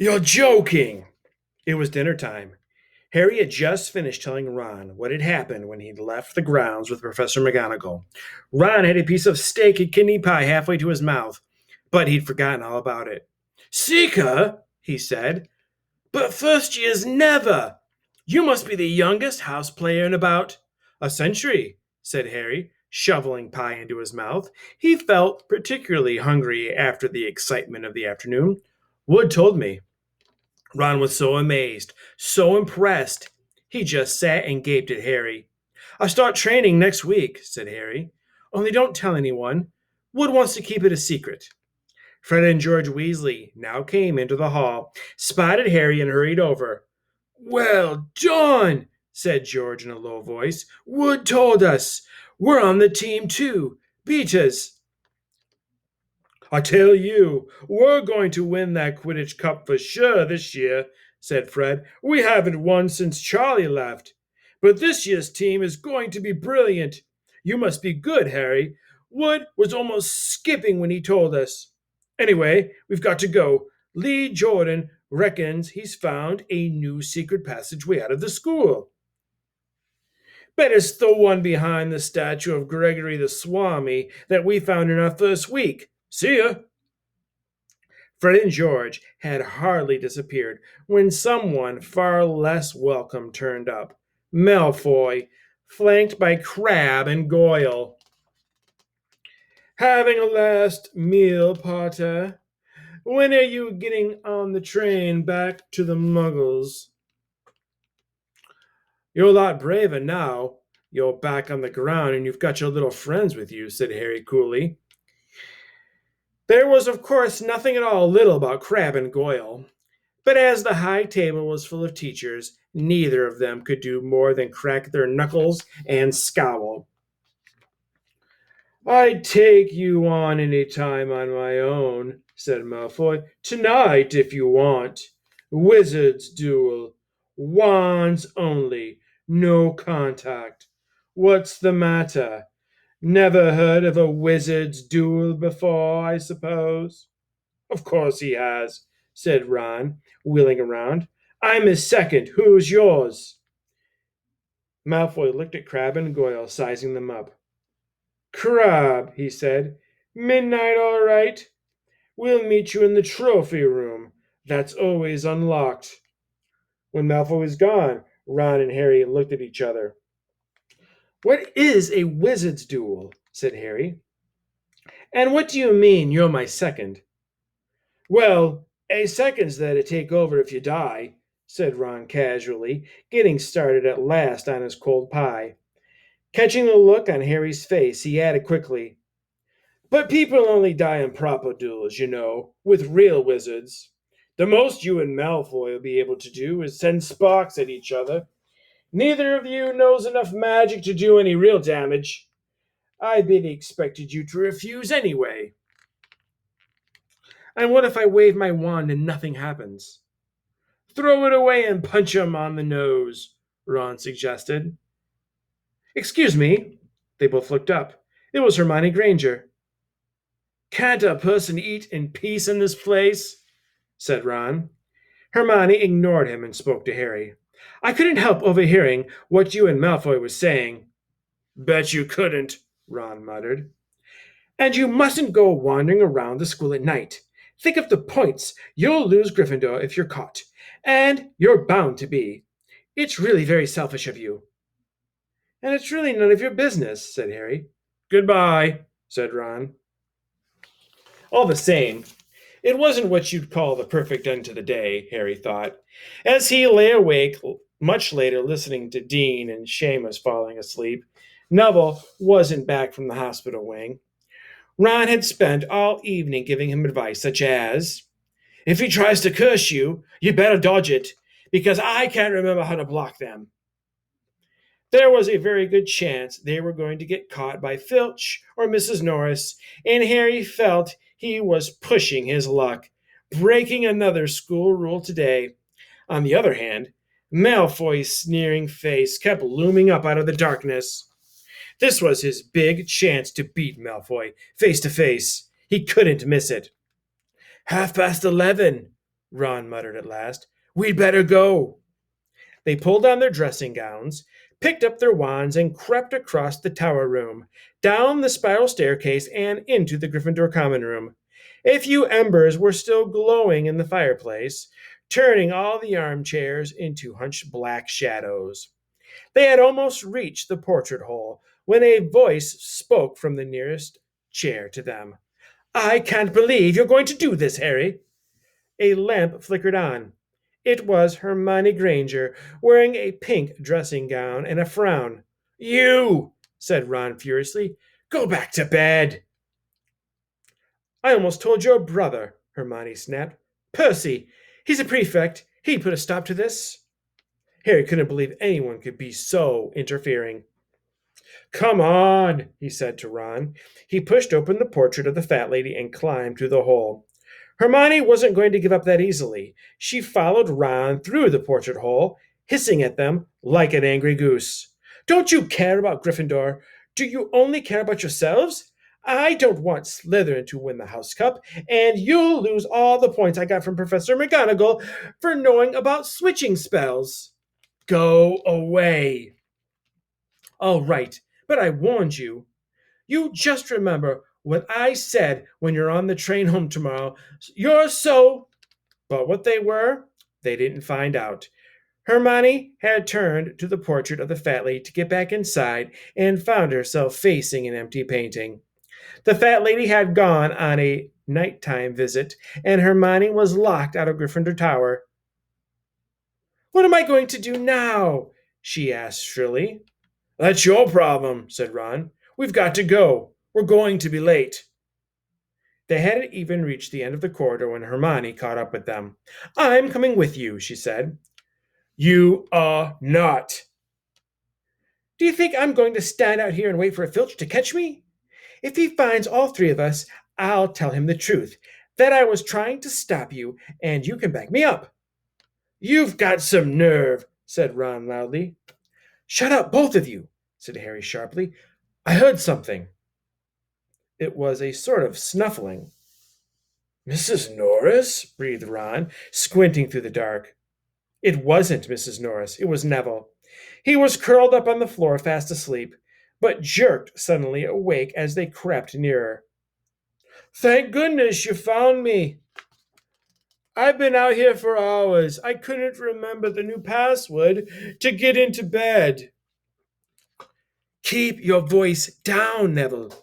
You're joking! It was dinner time. Harry had just finished telling Ron what had happened when he'd left the grounds with Professor McGonagall. Ron had a piece of steak and kidney pie halfway to his mouth, but he'd forgotten all about it. Seeker, he said, but first years never. You must be the youngest house player in about a century, said Harry, shoveling pie into his mouth. He felt particularly hungry after the excitement of the afternoon. Wood told me. Ron was so amazed, so impressed, he just sat and gaped at Harry. I start training next week, said Harry. Only don't tell anyone. Wood wants to keep it a secret. Fred and George Weasley now came into the hall, spotted Harry, and hurried over. Well done, said George in a low voice. Wood told us. We're on the team too. Beat us. I tell you, we're going to win that Quidditch Cup for sure this year, said Fred. We haven't won since Charlie left. But this year's team is going to be brilliant. You must be good, Harry. Wood was almost skipping when he told us. Anyway, we've got to go. Lee Jordan reckons he's found a new secret passageway out of the school. Bet it's the one behind the statue of Gregory the Swami that we found in our first week. See ya. Fred and George had hardly disappeared when someone far less welcome turned up. Malfoy, flanked by Crabbe and Goyle. Having a last meal, Potter? When are you getting on the train back to the Muggles? You're a lot braver now. You're back on the ground and you've got your little friends with you, said Harry coolly. There was, of course, nothing at all little about Crabbe and Goyle. But as the high table was full of teachers, neither of them could do more than crack their knuckles and scowl. I'd take you on any time on my own, said Malfoy. Tonight, if you want. Wizard's duel. Wands only. No contact. What's the matter? Never heard of a wizard's duel before, I suppose? Of course he has, said Ron, wheeling around. I'm his second. Who's yours? Malfoy looked at Crabbe and Goyle, sizing them up. Crabbe, he said. Midnight all right? We'll meet you in the trophy room. That's always unlocked. When Malfoy was gone, Ron and Harry looked at each other. What is a wizard's duel? Said Harry. And what do you mean you're my second? Well, a second's there to take over if you die, said Ron casually, getting started at last on his cold pie. Catching the look on Harry's face, he added quickly, But people only die in proper duels, you know, with real wizards. The most you and Malfoy will be able to do is send sparks at each other. Neither of you knows enough magic to do any real damage. I been expected you to refuse anyway. And what if I wave my wand and nothing happens? Throw it away and punch him on the nose, Ron suggested. Excuse me. They both looked up. It was Hermione Granger. Can't a person eat in peace in this place? Said Ron. Hermione ignored him and spoke to Harry. I couldn't help overhearing what you and Malfoy was saying. Bet you couldn't, Ron muttered. And you mustn't go wandering around the school at night. Think of the points. You'll lose Gryffindor if you're caught. And you're bound to be. It's really very selfish of you. And it's really none of your business, said Harry. Goodbye, said Ron. All the same, it wasn't what you'd call the perfect end to the day, Harry thought, as he lay awake much later listening to Dean and Seamus falling asleep. Neville wasn't back from the hospital wing. Ron had spent all evening giving him advice such as, If he tries to curse you, you better dodge it, because I can't remember how to block them. There was a very good chance they were going to get caught by Filch or Mrs. Norris, and Harry felt he was pushing his luck, breaking another school rule today. On the other hand, Malfoy's sneering face kept looming up out of the darkness. This was his big chance to beat Malfoy, face to face. He couldn't miss it. 11:30, Ron muttered at last. We'd better go. They pulled on their dressing gowns, picked up their wands, and crept across the tower room, down the spiral staircase, and into the Gryffindor common room. A few embers were still glowing in the fireplace, turning all the armchairs into hunched black shadows. They had almost reached the portrait hole when a voice spoke from the nearest chair to them. I can't believe you're going to do this, Harry. A lamp flickered on. It was Hermione Granger, wearing a pink dressing gown and a frown. You, said Ron furiously, go back to bed. I almost told your brother, Hermione snapped. Percy, he's a prefect. He'd put a stop to this. Harry couldn't believe anyone could be so interfering. Come on, he said to Ron. He pushed open the portrait of the fat lady and climbed through the hole. Hermione wasn't going to give up that easily. She followed Ron through the portrait hole, hissing at them like an angry goose. Don't you care about Gryffindor? Do you only care about yourselves? I don't want Slytherin to win the House Cup, and you'll lose all the points I got from Professor McGonagall for knowing about switching spells. Go away. All right, but I warned you. You just remember what I said when you're on the train home tomorrow. You're so. But what they were, they didn't find out. Hermione had turned to the portrait of the fat lady to get back inside and found herself facing an empty painting. The fat lady had gone on a nighttime visit, and Hermione was locked out of Gryffindor Tower. What am I going to do now? She asked shrilly. That's your problem, said Ron. We've got to go. We're going to be late. They hadn't even reached the end of the corridor when Hermione caught up with them. I'm coming with you, she said. You are not. Do you think I'm going to stand out here and wait for Filch to catch me? If he finds all three of us, I'll tell him the truth, that I was trying to stop you, and you can back me up. You've got some nerve, said Ron loudly. Shut up, both of you, said Harry sharply. I heard something. It was a sort of snuffling. Mrs. Norris? Breathed Ron, squinting through the dark. It wasn't Mrs. Norris. It was Neville. He was curled up on the floor, fast asleep, but jerked suddenly awake as they crept nearer. Thank goodness you found me. I've been out here for hours. I couldn't remember the new password to get into bed. Keep your voice down, Neville.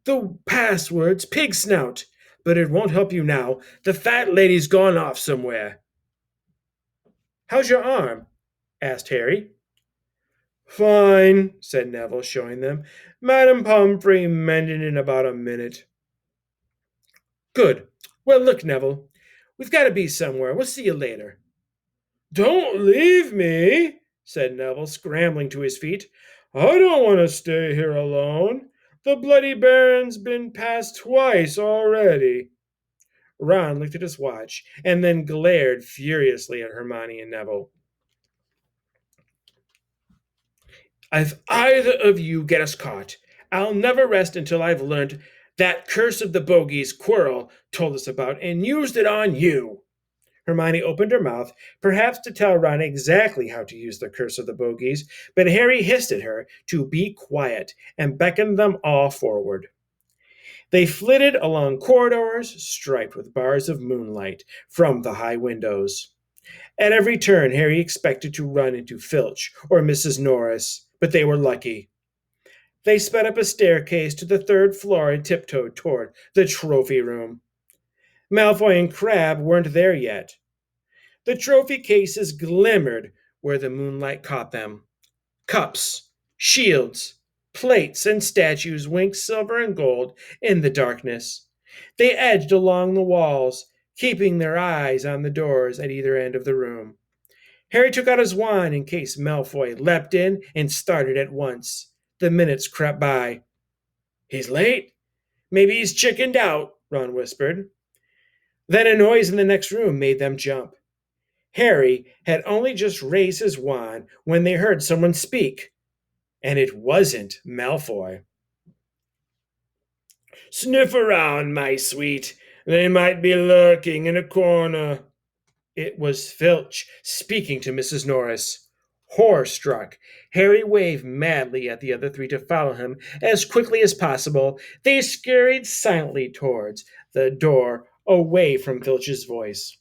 The password's pig snout, but it won't help you now. The fat lady's gone off somewhere. How's your arm? Asked Harry. Fine, said Neville, showing them. Madame Pomfrey mended in about a minute. Good. Well, look, Neville, we've got to be somewhere. We'll see you later. Don't leave me, said Neville, scrambling to his feet. I don't want to stay here alone. The Bloody Baron's been passed twice already. Ron looked at his watch and then glared furiously at Hermione and Neville. If either of you get us caught, I'll never rest until I've learned that curse of the bogies Quirrell told us about and used it on you. Hermione opened her mouth, perhaps to tell Ron exactly how to use the curse of the bogies, but Harry hissed at her to be quiet and beckoned them all forward. They flitted along corridors striped with bars of moonlight from the high windows. At every turn, Harry expected to run into Filch or Mrs. Norris, but they were lucky. They sped up a staircase to the third floor and tiptoed toward the trophy room. Malfoy and Crabbe weren't there yet. The trophy cases glimmered where the moonlight caught them. Cups, shields, plates, and statues winked silver and gold in the darkness. They edged along the walls, keeping their eyes on the doors at either end of the room. Harry took out his wand in case Malfoy leapt in and started at once. The minutes crept by. He's late. Maybe he's chickened out, Ron whispered. Then a noise in the next room made them jump. Harry had only just raised his wand when they heard someone speak, and it wasn't Malfoy. Sniff around, my sweet. They might be lurking in a corner. It was Filch speaking to Mrs. Norris. Horror struck, Harry waved madly at the other three to follow him as quickly as possible. They scurried silently towards the door, away from Filch's voice.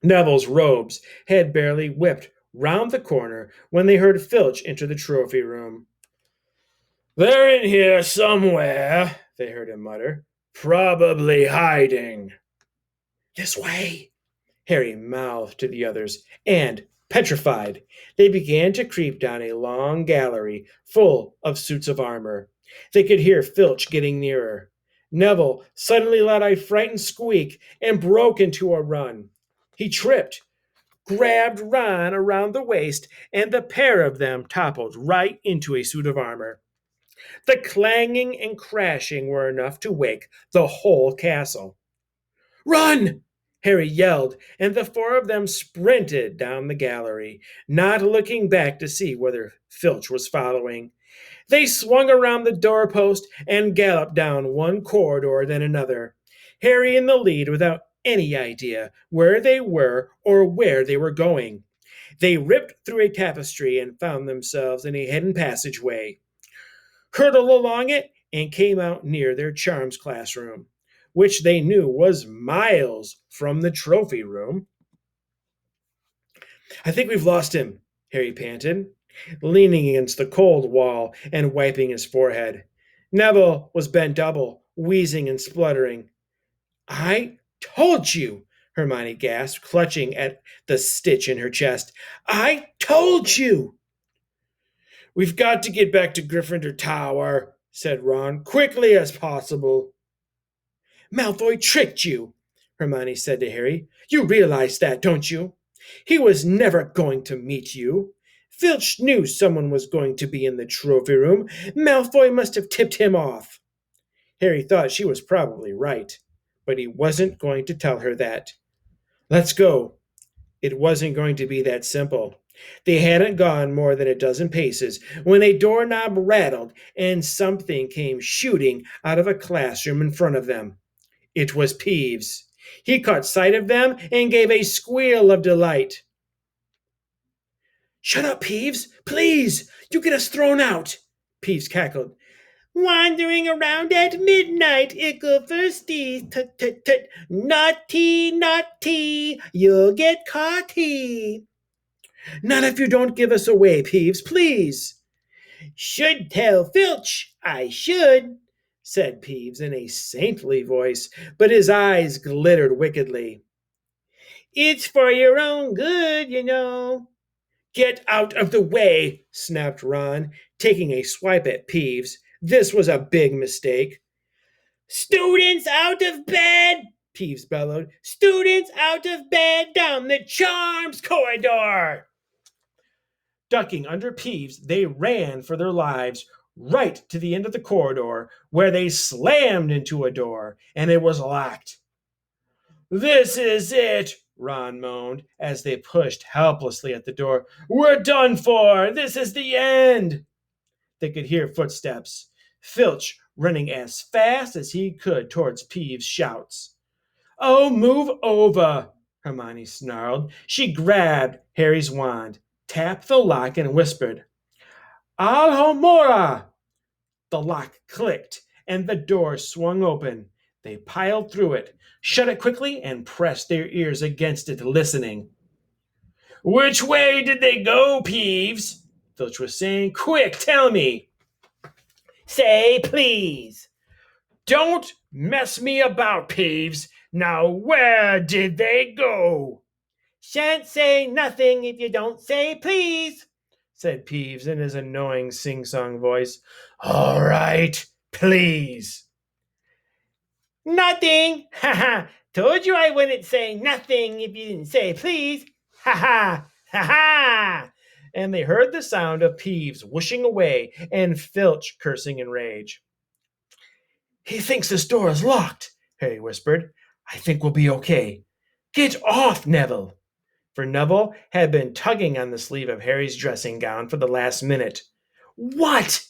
Neville's robes had barely whipped round the corner when they heard Filch enter the trophy room. "They're in here somewhere," they heard him mutter. "Probably hiding." "This way," Harry mouthed to the others, and, petrified, they began to creep down a long gallery full of suits of armor. They could hear Filch getting nearer. Neville suddenly let out a frightened squeak and broke into a run. He tripped, grabbed Ron around the waist, and the pair of them toppled right into a suit of armor. The clanging and crashing were enough to wake the whole castle. "Run!" Harry yelled, and the four of them sprinted down the gallery, not looking back to see whether Filch was following. They swung around the doorpost and galloped down one corridor, then another, Harry in the lead without any idea where they were or where they were going. They ripped through a tapestry and found themselves in a hidden passageway, hurtled along it, and came out near their charms classroom, which they knew was miles from the trophy room. "I think we've lost him," Harry panted, leaning against the cold wall and wiping his forehead. Neville was bent double, wheezing and spluttering. "I told you," Hermione gasped, clutching at the stitch in her chest. "I told you!" "We've got to get back to Gryffindor Tower," said Ron, "quickly as possible." "Malfoy tricked you," Hermione said to Harry. "You realize that, don't you? He was never going to meet you. Filch knew someone was going to be in the trophy room. Malfoy must have tipped him off." Harry thought she was probably right, but he wasn't going to tell her that. "Let's go." It wasn't going to be that simple. They hadn't gone more than a dozen paces when a doorknob rattled and something came shooting out of a classroom in front of them. It was Peeves. He caught sight of them and gave a squeal of delight. "Shut up, Peeves! Please! You get us thrown out!" Peeves cackled. "Wandering around at midnight, ickle thirsty, tut-tut-tut, naughty, naughty, you'll get caughty." "Not if you don't give us away, Peeves, please." "Should tell Filch, I should," said Peeves in a saintly voice, but his eyes glittered wickedly. "It's for your own good, you know." "Get out of the way," snapped Ron, taking a swipe at Peeves. This was a big mistake. "Students out of bed!" Peeves bellowed. "Students out of bed down the charms corridor!" Ducking under Peeves, they ran for their lives right to the end of the corridor, where they slammed into a door, and it was locked. "This is it," Ron moaned as they pushed helplessly at the door. "We're done for. This is the end." They could hear footsteps, Filch running as fast as he could towards Peeves' shouts. "Oh, move over," Hermione snarled. She grabbed Harry's wand, tapped the lock, and whispered, "Alhomora!" The lock clicked, and the door swung open. They piled through it, shut it quickly, and pressed their ears against it, listening. "Which way did they go, Peeves?" Filch was saying. "Quick, tell me." "Say please." "Don't mess me about, Peeves. Now where did they go?" "Shan't say nothing if you don't say please," said Peeves in his annoying sing-song voice. "All right, please." "Nothing! Ha ha! Told you I wouldn't say nothing if you didn't say please. Ha ha! Ha ha!" And they heard the sound of Peeves whooshing away and Filch cursing in rage. "He thinks this door is locked," Harry whispered. "I think we'll be okay. Get off, Neville." For Neville had been tugging on the sleeve of Harry's dressing gown for the last minute. "What?"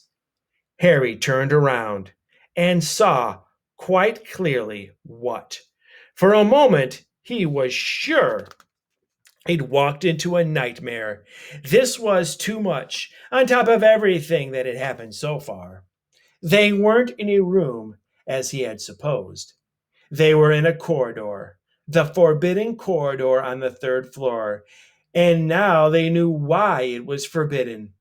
Harry turned around and saw quite clearly what. For a moment, He was sure he'd walked into a nightmare. This was too much, on top of everything that had happened so far. They weren't in a room, as he had supposed. They were in a corridor, the forbidden corridor on the third floor, and now they knew why it was forbidden.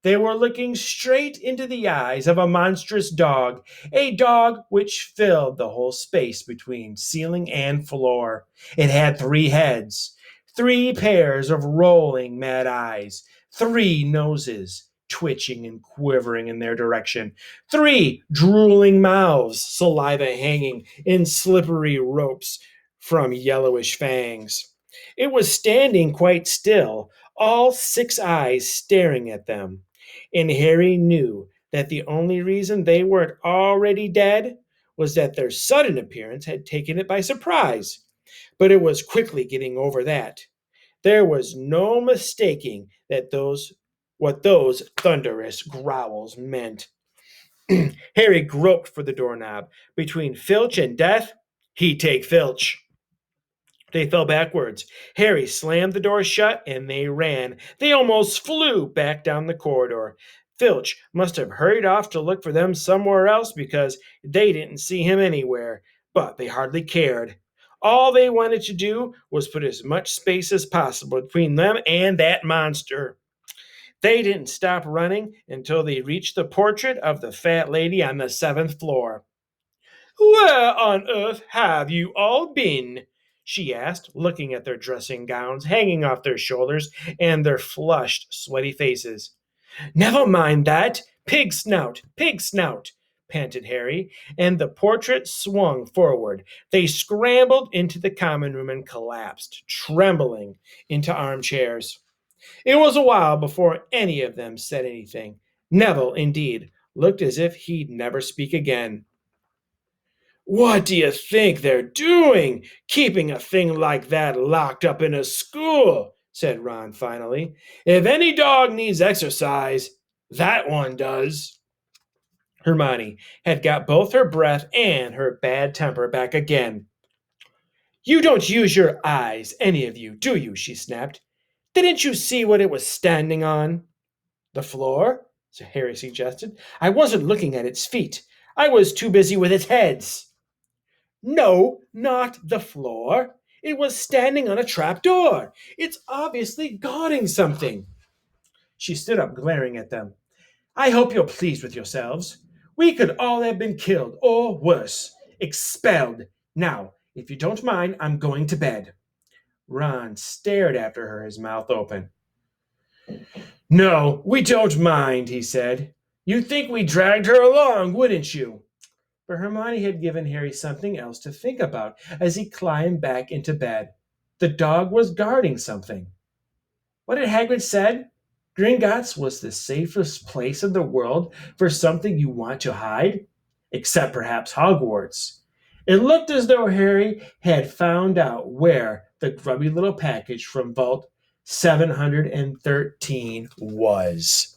They were looking straight into the eyes of a monstrous dog, a dog which filled the whole space between ceiling and floor. It had 3 heads, 3 pairs of rolling mad eyes, 3 noses twitching and quivering in their direction, 3 drooling mouths, saliva hanging in slippery ropes from yellowish fangs. It was standing quite still, all 6 eyes staring at them. And Harry knew that the only reason they weren't already dead was that their sudden appearance had taken it by surprise. But it was quickly getting over that. There was no mistaking that what those thunderous growls meant. Harry groped for the doorknob. Between Filch and death, he'd take Filch. They fell backwards. Harry slammed the door shut and they ran. They almost flew back down the corridor. Filch must have hurried off to look for them somewhere else because they didn't see him anywhere, but they hardly cared. All they wanted to do was put as much space as possible between them and that monster. They didn't stop running until they reached the portrait of the fat lady on the 7th floor. "Where on earth have you all been?" she asked, looking at their dressing gowns hanging off their shoulders and their flushed, sweaty faces. "Never mind that. Pig snout," panted Harry, and the portrait swung forward. They scrambled into the common room and collapsed, trembling, into armchairs. It was a while before any of them said anything. Neville, indeed, looked as if he'd never speak again. "What do you think they're doing, keeping a thing like that locked up in a school?" said Ron finally. "If any dog needs exercise, that one does." Hermione had got both her breath and her bad temper back again. "You don't use your eyes, any of you, do you?" she snapped. "Didn't you see what it was standing on?" "The floor?" Harry suggested. "I wasn't looking at its feet. I was too busy with its heads." "No, not the floor. It was standing on a trap door. It's obviously guarding something." She stood up, glaring at them. "I hope you're pleased with yourselves. We could all have been killed, or worse, expelled. Now, if you don't mind, I'm going to bed." Ron stared after her, his mouth open. "No, we don't mind," he said. "You'd think we dragged her along, wouldn't you?" But Hermione had given Harry something else to think about as he climbed back into bed. The dog was guarding something. What had Hagrid said? Gringotts was the safest place in the world for something you want to hide? Except perhaps Hogwarts. It looked as though Harry had found out where the grubby little package from Vault 713 was.